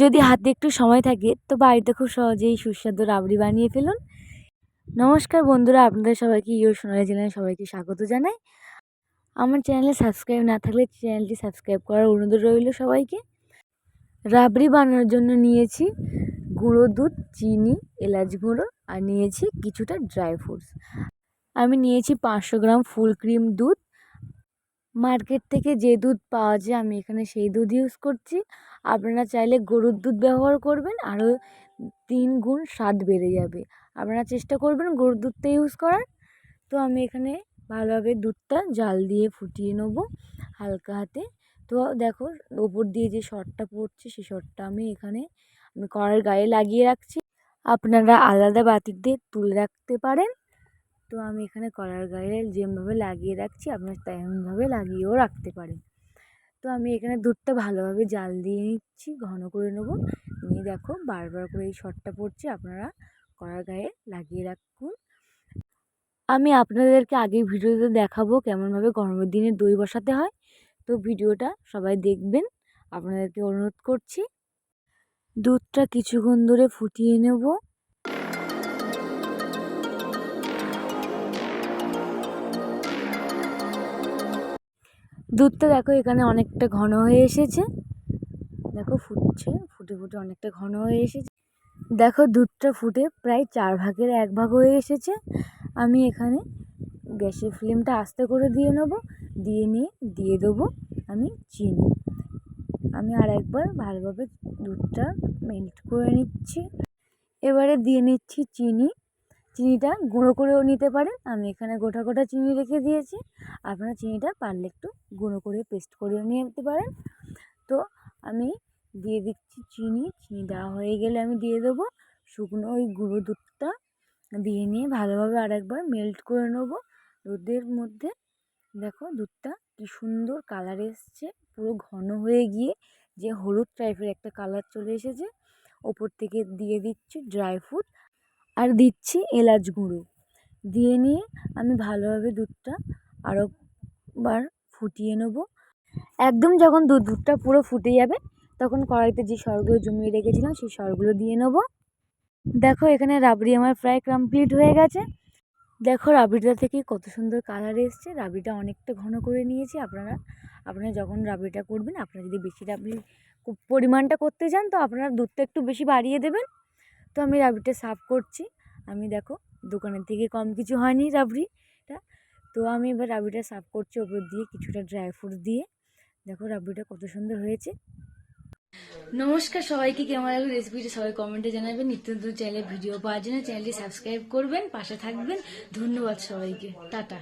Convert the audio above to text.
যদি হাতে একটু সময় থাকে তো বাড়িতে খুব সহজেই সুস্বাদু রাবড়ি বানিয়ে ফেলুন। নমস্কার বন্ধুরা, আপনাদের সবাইকে সোনালী চ্যানেলে সবাইকে স্বাগত জানাই। আমার চ্যানেলে সাবস্ক্রাইব না থাকলে চ্যানেলটি সাবস্ক্রাইব করার অনুরোধ রইল সবাইকে। রাবড়ি বানানোর জন্য নিয়েছি গুঁড়ো দুধ, চিনি, এলাচ গুঁড়ো আর নিয়েছি কিছুটা ড্রাই ফ্রুটস। আমি নিয়েছি 500 গ্রাম ফুল ক্রিম দুধ। মার্কেট থেকে যে দুধ পাওয়া যায় আমি এখানে সেই দুধ ইউজ করছি। আপনারা চাইলে গরুর দুধ ব্যবহার করবেন, আরও 3 গুণ স্বাদ বেড়ে যাবে। আপনারা চেষ্টা করবেন গরুর দুধটা ইউজ করার। তো আমি এখানে ভালোভাবে দুধটা জাল দিয়ে ফুটিয়ে নেবো হালকা হাতে। তো দেখো ওপর দিয়ে যে সরটা পড়ছে সেই সরটা আমি কড়াইয়ের গায়ে লাগিয়ে রাখছি। আপনারা আলাদা বাটিতে তুলে রাখতে পারেন। তো আমি এখানে কড়াইয়ের গায়ে যেমভাবে লাগিয়ে রাখছি আপনারা তেমনভাবে লাগিয়েও রাখতে পারেন। তো আমি এখানে দুধটা ভালোভাবে জাল দিয়ে নিচ্ছি, ঘন করে নেবো। নিয়ে দেখো বারবার করে এই শর্টটা পড়ছে, আপনারা কড়াইয়ের গায়ে লাগিয়ে রাখুন। আমি আপনাদেরকে আগের ভিডিওতে দেখাবো কেমনভাবে গরমের দিনে দই বসাতে হয়। তো ভিডিওটা সবাই দেখবেন, আপনাদেরকে অনুরোধ করছি। দুধটা কিছুক্ষণ ধরে ফুটিয়ে নেব। দুধটা দেখো এখানে অনেকটা ঘন হয়ে এসেছে। দেখো ফুটছে, ফুটে ফুটে অনেকটা ঘন হয়ে এসেছে। দেখো দুধটা ফুটে প্রায় 4 ভাগের 1 ভাগ হয়ে এসেছে। আমি এখানে গ্যাসের ফ্লেমটা আস্তে করে দিয়ে নেব। দিয়ে দেবো আমি চিনি। আমি আর একবার ভালোভাবে দুধটা মেল্ট করে নিচ্ছি। এবারে দিয়ে নিচ্ছি চিনি। চিনিটা গুঁড়ো করেও নিতে পারেন, আমি এখানে গোটা গোটা চিনি রেখে দিয়েছি। আপনারা চিনিটা পারলে একটু গুঁড়ো করে পেস্ট করেও নিতে পারেন। তো আমি দিয়ে দিচ্ছি চিনি দেওয়া হয়ে গেলে আমি দিয়ে দেবো শুকনো ওই গুঁড়ো দুধটা। দিয়ে নিয়ে ভালোভাবে আরেকবার মেল্ট করে নেবো দুধের মধ্যে। দেখো দুধটা কি সুন্দর কালার এসছে, পুরো ঘন হয়ে গিয়ে যে হলুদ টাইপের একটা কালার চলে এসেছে। ওপর থেকে দিয়ে দিচ্ছি ড্রাই ফ্রুট আর দিচ্ছি এলাচ গুঁড়ো। দিয়ে নিয়ে আমি ভালোভাবে দুধটা আরেকবার ফুটিয়ে নেবো। একদম যখন দুধটা পুরো ফুটে যাবে তখন কড়াইতে যে সরগুলো জমিয়ে রেখেছিলাম সেই সরগুলো দিয়ে নেবো। দেখো এখানে রাবড়ি আমার প্রায় কমপ্লিট হয়ে গেছে। দেখো রাবড়িটা থেকে কত সুন্দর কালার এসছে। রাবড়িটা অনেকটা ঘন করে নিয়েছি। আপনারা যখন রাবড়িটা করবেন, আপনারা যদি বেশি রাবড়ি পরিমাণটা করতে চান তো আপনারা দুধটা একটু বেশি বাড়িয়ে দেবেন। তো আমি রাবড়িটা সার্ভ করছি। আমি দেখো দোকানের থেকে কম কিছু হয়নি রাবড়িটা। তো আমি এবার রাবড়িটা সার্ভ করছি ওপর দিয়ে কিছুটা ড্রাই ফ্রুটস দিয়ে। দেখো রাবড়িটা কত সুন্দর হয়েছে। নমস্কার সবাইকে, কেমন লাগলো রেসিপিটা সবাই কমেন্টে জানাবেন। নিত্য নতুন চ্যানেলে ভিডিও পাওয়ার জন্য চ্যানেলটি সাবস্ক্রাইব করবেন, পাশে থাকবেন। ধন্যবাদ সবাইকে, টাটা।